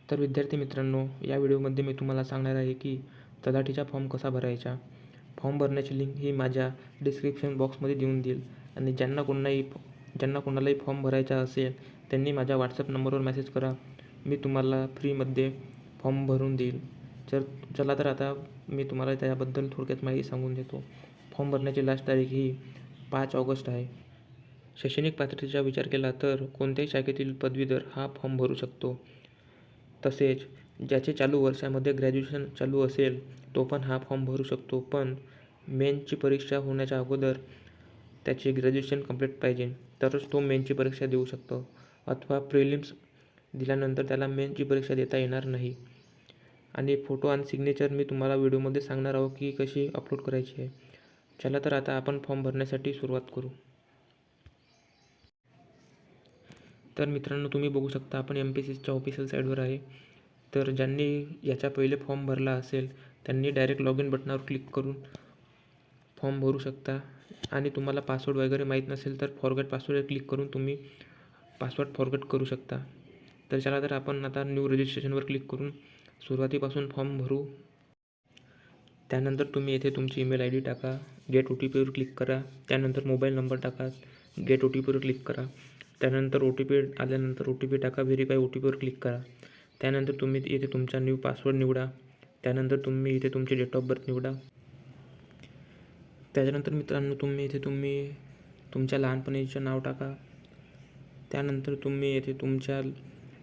तर विद्यार्थी मित्रांनो, या व्हिडिओमध्ये मी तुम्हाला सांगणार आहे की तलाठीचा फॉर्म कसा भरायचा. फॉर्म भरण्याची लिंक ही माझ्या डिस्क्रिप्शन बॉक्समध्ये देऊन देईल आणि ज्यांना कोणालाही फॉर्म भरायचा असेल त्यांनी माझ्या व्हॉट्सअप नंबरवर मेसेज करा. मी तुम्हाला फ्रीमध्ये फॉर्म भरून देईल. चला तर आता मी तुम्हाला त्याबद्दल थोडक्यात माहिती सांगून देतो. फॉर्म भरण्याची लास्ट तारीख ही 5 ऑगस्ट आहे. शैक्षणिक पात्रतेचा विचार केला तर कोणत्याही शाखेतील पदवीधर हा फॉर्म भरू शकतो. तसेच ज्याचे चालू वर्षामध्ये ग्रॅज्युएशन चालू असेल तो पण हा फॉर्म भरू शकतो. पण मेन्सची परीक्षा होण्याच्या अगोदर त्याचे ग्रॅज्युएशन कंप्लीट पाहिजे, तरच तो मेन्सची परीक्षा देऊ शकतो. अथवा प्रिलिम्स दिल्यानंतर त्याला मेन्सची परीक्षा देता येणार नाही. आणि फोटो आणि सिग्नेचर मी तुम्हाला व्हिडिओमध्ये सांगणार आहोत की कशी अपलोड करायची आहे. चला तर आता आपण फॉर्म भरण्यासाठी सुरुवात करू. तर मित्रांनो, तुम्ही बघू शकता आपण MPSCच्या ऑफिशियल साईटवर आहे. तर ज्यांनी याच्या पहिले फॉर्म भरला असेल त्यांनी डायरेक्ट लॉग इन बटनावर क्लिक करून फॉर्म भरू शकता. आणि तुम्हाला पासवर्ड वगैरे माहीत नसेल तर फॉरगेट पासवर्डवर क्लिक करून तुम्ही पासवर्ड फॉरगेट करू शकता. तर चला तर आपण आता न्यू रजिस्ट्रेशनवर क्लिक करून सुरुवातीपासून फॉर्म भरू. त्यानंतर तुम्ही येथे तुमची ईमेल ID टाका, गेट OTPवर क्लिक करा. त्यानंतर मोबाईल नंबर टाका, गेट OTPवर क्लिक करा. त्यानंतर OTP आल्यानंतर OTP टाका, व्हेरीफाय OTPवर क्लिक करा. त्यानंतर तुम्ही इथे तुमचा न्यू पासवर्ड निवडा. त्यानंतर तुम्ही इथे तुमचे डेट ऑफ बर्थ निवडा. त्याच्यानंतर मित्रांनो तुम्ही तुमच्या लहानपणीचं नाव टाका. त्यानंतर तुम्ही येथे तुमच्या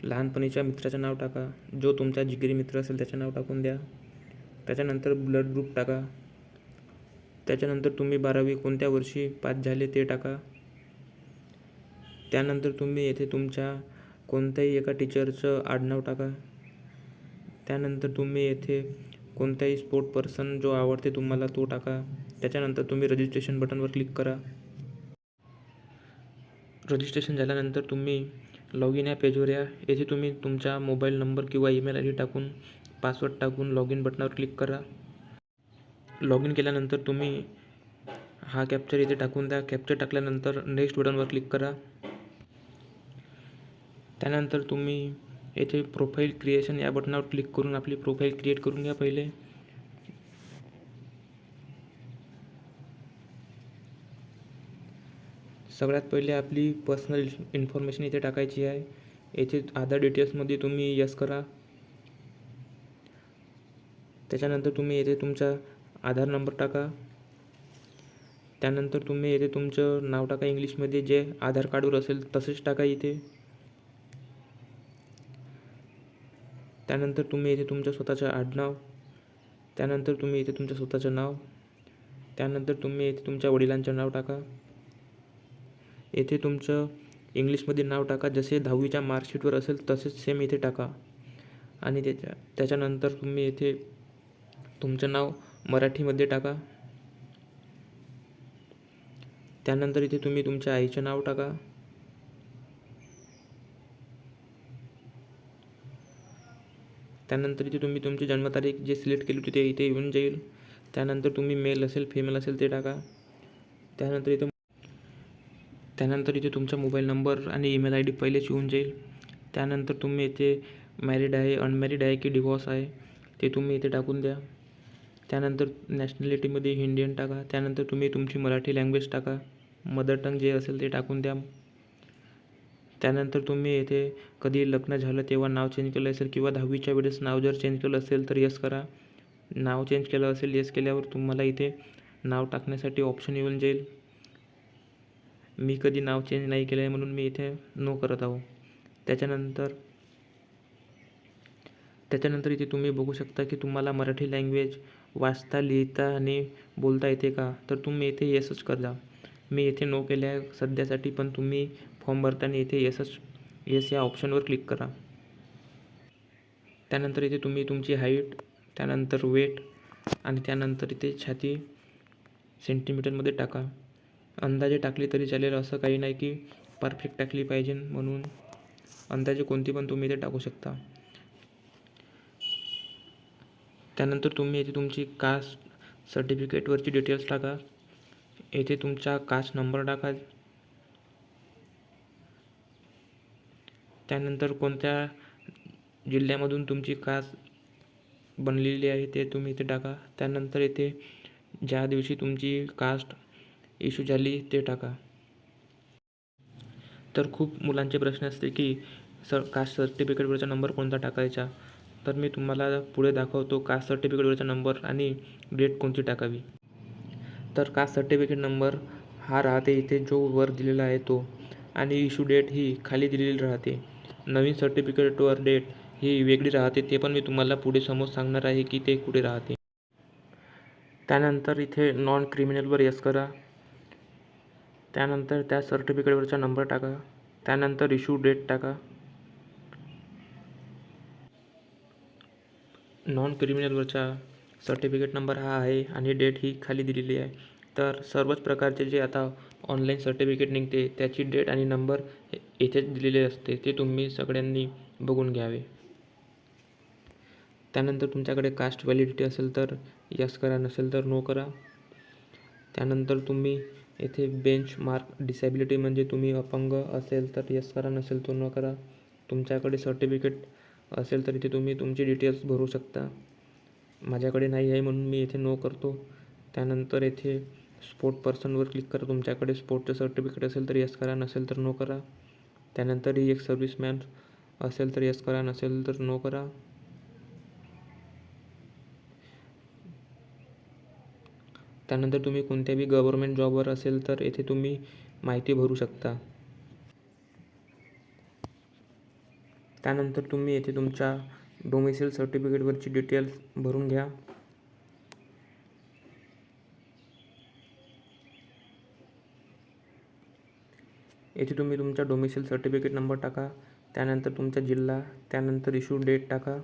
लहानपणीच्या मित्राचं नाव टाका. जो तुमचा जिगरी मित्र असेल त्याचं नाव टाकून द्या. त्याच्यानंतर ब्लड ग्रुप टाका. त्याच्यानंतर तुम्ही 12वी कोणत्या वर्षी पास झाले ते टाका. त्यानंतर तुम्ही येथे तुमच्या कोणत्याही एका टीचरचं आडनाव टाका. त्यानंतर तुम्ही येथे कोणताही स्पोर्ट पर्सन जो आवडते तुम्हाला तो टाका. त्याच्यानंतर तुम्ही रजिस्ट्रेशन बटनवर क्लिक करा. रजिस्ट्रेशन झाल्यानंतर तुम्ही लॉग इन या पेजवर या. येथे तुम्ही तुमचा मोबाईल नंबर किंवा ईमेल ID टाकून पासवर्ड टाकून लॉग इन बटनावर क्लिक करा. लॉग इन केल्यानंतर तुम्ही हा कॅप्चर इथे टाकून द्या. कॅप्चर टाकल्यानंतर नेक्स्ट बटनवर क्लिक करा. त्यानंतर तुम्ही येथे प्रोफाईल क्रिएशन या बटनावर क्लिक करून आपली प्रोफाईल क्रिएट करून घ्या पहिले. सगळ्यात पहिले आपली पर्सनल इन्फॉर्मेशन इथे टाकायची आहे. येथे आधार डिटेल्समध्ये तुम्ही यस करा. त्याच्यानंतर तुम्ही येथे तुमचा आधार नंबर टाका. त्यानंतर तुम्ही येथे तुमचं नाव टाका इंग्लिशमध्ये, जे आधार कार्डवर असेल तसेच टाका इथे. त्यानंतर तुम्ही येथे तुमचं स्वतःचं आडनाव. त्यानंतर तुम्ही इथे तुमचं स्वतःचं नाव. त्यानंतर तुम्ही येथे तुमच्या वडिलांचं नाव टाका. येथे तुमचं इंग्लिशमध्ये नाव टाका, जसे 10वीच्या मार्कशीटवर असेल तसेच सेम इथे टाका. आणि त्याच्यानंतर तुम्ही येथे तुमचं नाव मराठीमध्ये टाका. त्यानंतर इथे तुम्ही तुमच्या आईचं नाव टाका. त्यानंतर इथे तुम्ही तुमची जन्मतारीख जे सिलेक्ट केली होती ते इथे येऊन जाईल. त्यानंतर तुम्ही मेल असेल फिमेल असेल ते टाका. त्यानंतर इथे तुमचा मोबाईल नंबर आणि ईमेल ID पहिलेच येऊन जाईल. त्यानंतर तुम्ही इथे मॅरिड आहे, अनमॅरिड आहे की डिवॉर्स आहे ते तुम्ही इथे टाकून द्या. त्यानंतर नॅशनॅलिटीमध्ये इंडियन टाका. त्यानंतर तुम्ही तुमची मराठी लँग्वेज टाका, मदर टंग जे असेल ते टाकून द्या. त्यानंतर तुम्ही येथे कधी लग्न झालं तेव्हा नाव चेंज केलं असेल किंवा 10वीच्या वेळेस नाव जर चेंज केलं असेल तर यस करा. नाव चेंज केलं असेल यस केल्यावर तुम्हाला इथे नाव टाकण्यासाठी ऑप्शन येऊन जाईल. मी कधी नाव चेंज नाही केलं आहे म्हणून मी इथे नो करत आहो. त्याच्यानंतर इथे तुम्ही बघू शकता की तुम्हाला मराठी लँग्वेज वाचता, लिहिता आणि बोलता येते का, तर तुम्ही इथे येसच करा. मी इथे नो केले आहे सध्यासाठी, पण तुम्ही फॉर्म भरताना इथे येस या ऑप्शनवर क्लिक करा. त्यानंतर इथे तुम्ही तुमची हाईट, त्यानंतर वेट आणि त्यानंतर इथे छाती सेंटीमीटरमध्ये टाका. अंदाजे टाकली तरी चालेल, असं काही नाही की परफेक्ट टाकली पाहिजे, म्हणून अंदाजे कोणती पण तुम्ही इथे टाकू शकता. त्यानंतर तुम्ही इथे तुमची कास्ट सर्टिफिकेटवरची डिटेल्स टाका. येथे तुमचा कास्ट नंबर टाका. त्यानंतर कोणत्या जिल्ह्यामधून तुमची कास्ट बनलेली आहे ते तुम्ही इथे टाका. त्यानंतर इथे ज्या दिवशी तुमची कास्ट इश्यू झाली ते टाका. तर खूप मुलांचे प्रश्न असते की कास्ट सर्टिफिकेटवरचा नंबर कोणता टाकायचा. तर मी तुम्हाला पुढे दाखवतो कास्ट सर्टिफिकेटवरचा नंबर आणि डेट कोणती टाकावी. तर कास्ट सर्टिफिकेट नंबर हा राहते इथे जो वर दिलेला आहे तो, आणि इश्यू डेट ही खाली दिलेली राहते. नवीन सर्टिफिकेटवर डेट ही वेगळी राहते, ते पण मी तुम्हाला पुढे समोर सांगणार आहे की ते कुठे राहते. त्यानंतर इथे नॉन क्रिमिनलवर यस करा. त्यानंतर त्या सर्टिफिकेटवरचा नंबर टाका. त्यानंतर इश्यू डेट टाका. नॉन क्रिमिनलवरचा सर्टिफिकेट नंबर हा आहे आणि डेट ही खाली दिलेली आहे. तर सर्वच प्रकारचे जे आता ऑनलाईन सर्टिफिकेट निघते त्याची डेट आणि नंबर इथेच दिलेले असते, ते तुम्ही सगळ्यांनी बघून घ्यावे. त्यानंतर तुमच्याकडे कास्ट व्हॅलिडिटी असेल तर यस करा, नसेल तर नो करा. त्यानंतर तुम्ही येथे बेंच मार्क डिसॅबिलिटी म्हणजे तुम्ही अपंग असेल तर यस करा, नसेल तर नो करा. तुमच्याकडे सर्टिफिकेट असेल तर इथे तुम्ही तुमची डिटेल्स भरू शकता. माझ्याकडे नाही आहे म्हणून मी इथे नो करतो. त्यानंतर येथे स्पोर्ट पर्सनवर क्लिक करा. तुमच्याकडे स्पोर्टचं सर्टिफिकेट असेल तर यस करा, नसेल तर नो करा. त्यानंतर ही एक सर्व्हिसमॅन असेल तर यस करा, नसेल तर नो करा. त्यानंतर तुम्ही कोणत्याही गव्हर्मेंट जॉबवर असेल तर येथे तुम्ही माहिती भरू शकता. त्यानंतर तुम्ही येथे तुमच्या डोमिसाईल सर्टिफिकेटवरची डिटेल्स भरून घ्या. येथे तुम्ही तुमचा डोमिसाईल सर्टिफिकेट नंबर टाका. त्यानंतर तुमचा जिल्हा, त्यानंतर इश्यू डेट टाका.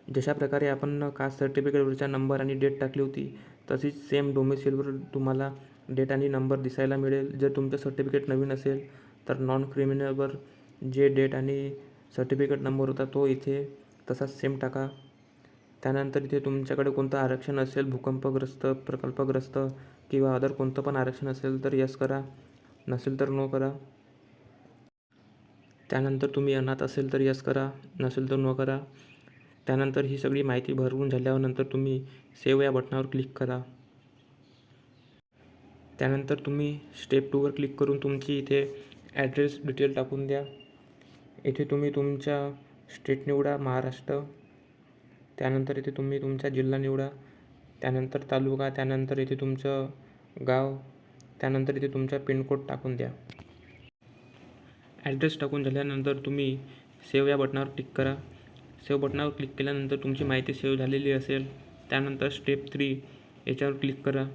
जशा प्रकारे आपण कास्ट सर्टिफिकेटवरचा नंबर आणि डेट टाकली होती तशीच सेम डोमिसाईलवर तुम्हाला डेट आणि नंबर दिसायला मिळेल. जर तुमचं सर्टिफिकेट नवीन असेल तर नॉन क्रिमिनलवर जे डेट आणि सर्टिफिकेट नंबर होता तो इथे तसाच सेम टाका. त्यानंतर इथे तुमच्याकडे कोणतं आरक्षण असेल, भूकंपग्रस्त, प्रकल्पग्रस्त किंवा अदर कोणतं पण आरक्षण असेल तर यस करा, नसेल तर नो करा. त्यानंतर तुम्ही अनाथ असेल तर यस करा, नसेल तर नो करा. त्यानंतर ही सगळी माहिती भरून झाल्यानंतर तुम्ही सेव्ह या बटनावर क्लिक करा. त्यानंतर तुम्ही स्टेप 2वर क्लिक करून तुमची इथे ॲड्रेस डिटेल टाकून द्या. इथे तुम्ही तुमच्या स्टेट निवडा, महाराष्ट्र. त्यानंतर इथे तुम्ही तुमचा जिल्हा निवडा, त्यानंतर तालुका, त्यानंतर इथे तुमचं गाव, त्यानंतर इथे तुमचा पिनकोड टाकून द्या. ॲड्रेस टाकून झाल्यानंतर तुम्ही सेव्ह या बटनावर क्लिक करा. सेव्ह बटनावर क्लिक केल्यानंतर तुमची माहिती सेव्ह झालेली असेल. त्यानंतर स्टेप 3 याच्यावर क्लिक करा.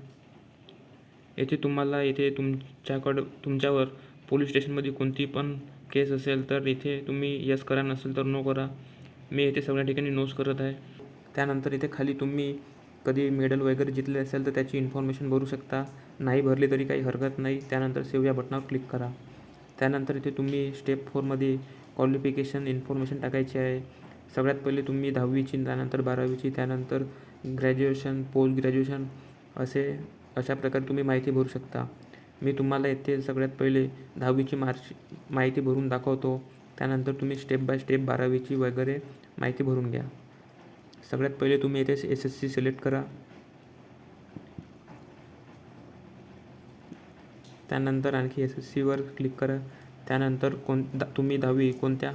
येथे तुम्हाला इथे तुमच्यावर पोलीस स्टेशनमध्ये कोणती पण केस असेल तर इथे तुम्ही यस करा, नसेल तर नो करा. मी इथे सगळ्या ठिकाणी नोच करत आहे. त्यानंतर इथे खाली तुम्ही कधी मेडल वगैरे जिंकले असेल तर त्याची इन्फॉर्मेशन भरू शकता. नाही भरली तरी काही हरकत नाही. त्यानंतर सेव्ह या बटनावर क्लिक करा. त्यानंतर इथे तुम्ही स्टेप 4मध्ये क्वालिफिकेशन इन्फॉर्मेशन टाकायची आहे. सगळ्यात पहिले तुम्ही 10वीची, त्यानंतर 12वीची, त्यानंतर ग्रॅज्युएशन, पोस्ट ग्रॅज्युएशन अशा प्रकारे तुम्ही माहिती भरू शकता. मी तुम्हाला इथे सगळ्यात पहिले 10वीची माहिती भरून दाखवतो. त्यानंतर तुम्ही स्टेप बाय स्टेप 12वीची वगैरे माहिती भरून घ्या. सगळ्यात पहिले तुम्ही इथे SSC सिलेक्ट करा. त्यानंतर आणखी SSCवर क्लिक करा. त्यानंतर तुम्ही 10वी कोणत्या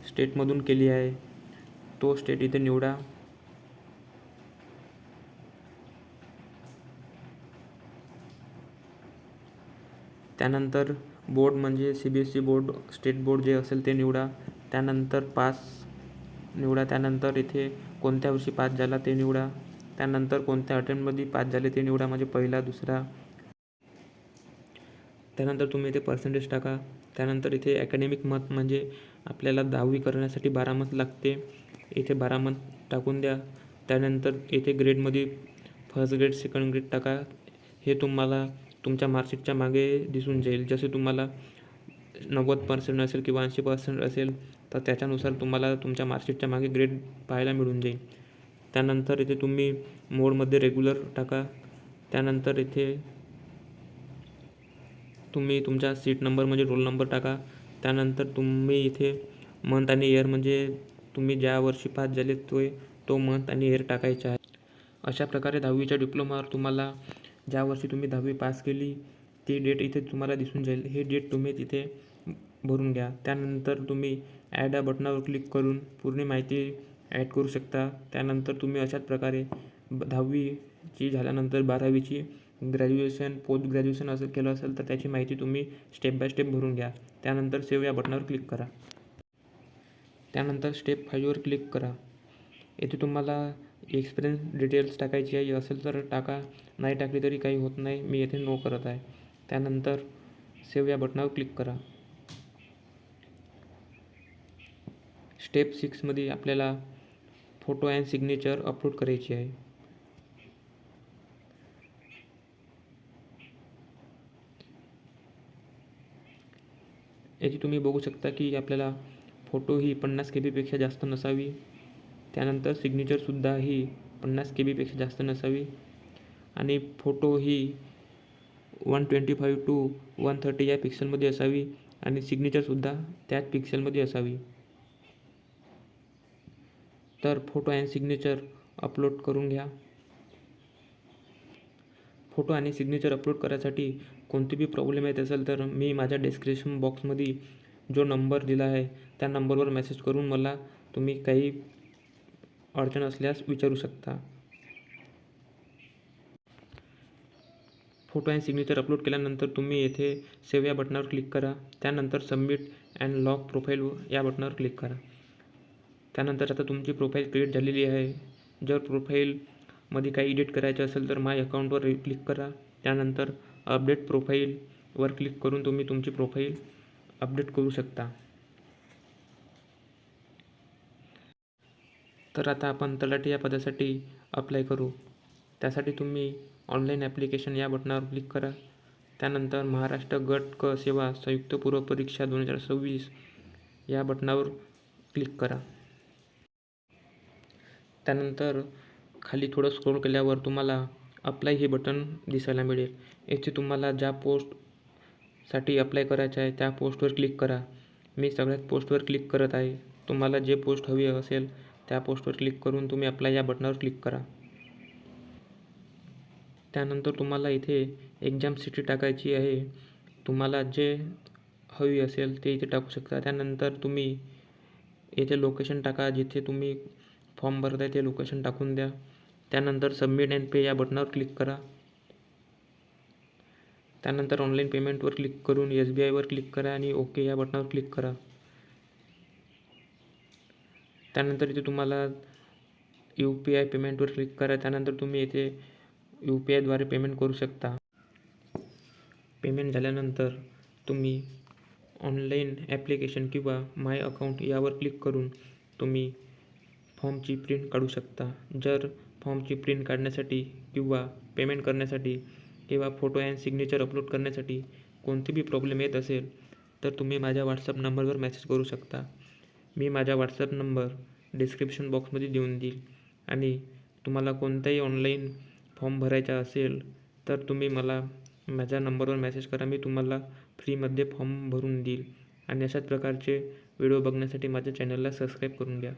स्टेटमधून केली आहे तो स्टेट इथे निवडा. त्यानंतर बोर्ड म्हणजे CBSE बोर्ड, स्टेट बोर्ड जे असेल ते निवडा. त्यानंतर पास निवडा. त्यानंतर इथे कोणत्या वर्षी पास झाला ते निवडा. त्यानंतर कोणत्या अटेम्प्टमध्ये पास झाले ते निवडा, म्हणजे पहिला, दुसरा. त्यानंतर तुम्ही इथे पर्सेंटेज टाका. त्यानंतर इथे ॲकॅडमिक मंथ म्हणजे आपल्याला 10वी करण्यासाठी 12 मंथ लागते, इथे 12 मंथ टाकून द्या. त्यानंतर इथे ग्रेडमध्ये फर्स्ट ग्रेड, सेकंड ग्रेड टाका. हे तुम्हाला तुमच्या मार्कशीटच्या मागे दिसून जाईल. जसे तुम्हाला 90% असेल किंवा 80% असेल तर त्याच्यानुसार तुम्हाला तुमच्या मार्कशीटच्या मागे ग्रेड पाहायला मिळून जाईल. त्यानंतर इथे तुम्ही मोडमध्ये रेग्युलर टाका. त्यानंतर इथे तुम्ही तुमचा सीट नंबर म्हणजे रोल नंबर टाका. त्यानंतर तुम्ही इथे मंथ आणि इयर म्हणजे तुम्ही ज्या वर्षी पास झाले तो मंथ आणि इयर टाकायचा आहे. अशा प्रकारे 10वीच्या डिप्लोमावर तुम्हाला ज्या वर्षी तुम्ही 10वी पास केली ती डेट इथे तुम्हाला दिसून जाईल. हे डेट तुम्ही तिथे भरून घ्या. त्यानंतर तुम्ही ॲड या बटनावर क्लिक करून पूर्ण माहिती ॲड करू शकता. त्यानंतर तुम्ही अशाच प्रकारे 10वीची झाल्यानंतर 12वीची ग्रॅज्युएशन, पोस्ट ग्रॅज्युएशन असं केलं असेल तर त्याची माहिती तुम्ही स्टेप बाय स्टेप भरून घ्या. त्यानंतर सेव्ह या बटनावर क्लिक करा. त्यानंतर स्टेप 5वर क्लिक करा. येथे तुम्हाला एक्सपिरियन्स डिटेल्स टाकायची आहे. असेल तर टाका, नाही टाकली तरी काही होत नाही. मी येथे नो करत आहे. त्यानंतर सेव्ह या बटनावर क्लिक करा. स्टेप 6मध्ये आपल्याला फोटो अँड सिग्नेचर अपलोड करायची आहे. याची तुम्ही बघू शकता की आपल्याला फोटो ही 50 KB जास्त नसावी. त्यानंतर सिग्नेचरसुद्धा ही 50 KB जास्त नसावी आणि फोटो ही 125 to 130 या पिक्सेलमध्ये असावी आणि सिग्नेचरसुद्धा त्याच पिक्सेलमध्ये असावी. तर फोटो अँड सिग्नेचर अपलोड करून घ्या. फोटो आणि सिग्नेचर अपलोड करायसाठी कोणती बी प्रॉब्लेम येत असेल तर मी माझ्या डिस्क्रिप्शन बॉक्समध्ये जो नंबर दिला आहे त्या नंबरवर मेसेज करून मला तुम्ही काही अडचण असल्यास विचारू शकता. फोटो अँड सिग्नेचर अपलोड केल्यानंतर तुम्ही येथे सेव्ह या बटनावर क्लिक करा. त्यानंतर सबमिट अँड लॉक प्रोफाईल या बटनावर क्लिक करा. त्यानंतर आता तुमची प्रोफाईल क्रिएट झालेली आहे. जर प्रोफाईलमध्ये काही एडिट करायचं असेल तर माय अकाउंटवर क्लिक करा. त्यानंतर अपडेट प्रोफाईलवर क्लिक करून तुम्ही तुमची प्रोफाईल अपडेट करू शकता. तर आता आपण तलाठी या पदासाठी अप्लाय करू. त्यासाठी तुम्ही ऑनलाईन ॲप्लिकेशन या बटनावर क्लिक करा. त्यानंतर महाराष्ट्र गट क सेवा संयुक्त पूर्व परीक्षा 2026 या बटनावर क्लिक करा. त्यानंतर खाली थोडं स्क्रोल केल्यावर तुम्हाला अप्लाय हे बटन दिसायला मिळेल. येथे तुम्हाला ज्या पोस्टसाठी अप्लाय करायचं आहे त्या पोस्टवर क्लिक करा. मी सगळ्यात पोस्टवर क्लिक करत आहे. तुम्हाला जे पोस्ट हवी असेल त्या पोस्टवर क्लिक करून तुम्ही अप्लाय या बटनावर क्लिक करा. त्यानंतर तुम्हाला इथे एक्झाम सिटी टाकायची आहे. तुम्हाला जे हवी असेल ते इथे टाकू शकता. त्यानंतर तुम्ही येथे लोकेशन टाका. जिथे तुम्ही फॉर्म भरताय ते लोकेशन टाकून द्या. त्यानंतर सबमिट अँड पे या बटनावर क्लिक करा. त्यानंतर ऑनलाईन पेमेंटवर क्लिक करून SBIवर क्लिक करा आणि ओके या बटनावर क्लिक करा. त्यानंतर इथे तुम्हाला UPI पेमेंटवर क्लिक करा. त्यानंतर तुम्ही येथे UPIद्वारे पेमेंट करू शकता. पेमेंट झाल्यानंतर तुम्ही ऑनलाईन ॲप्लिकेशन किंवा माय अकाउंट यावर क्लिक करून तुम्ही फॉर्मची प्रिंट काढू शकता. जर फॉर्मची प्रिंट काढण्यासाठी किंवा पेमेंट करण्यासाठी किंवा फोटो अँड सिग्नेचर अपलोड करण्यासाठी कोणती बी प्रॉब्लेम येत असेल तर तुम्ही माझ्या व्हॉट्सअप नंबरवर मेसेज करू शकता. मी माझा व्हॉट्सअप नंबर डिस्क्रिप्शन बॉक्समध्ये देऊन देईल आणि तुम्हाला कोणताही ऑनलाईन फॉर्म भरायचा असेल तर तुम्ही मला माझ्या नंबरवर मेसेज करा. मी तुम्हाला फ्रीमध्ये फॉर्म भरून देईल आणि अशाच प्रकारचे व्हिडिओ बघण्यासाठी माझ्या चॅनलला सबस्क्राईब करून घ्या.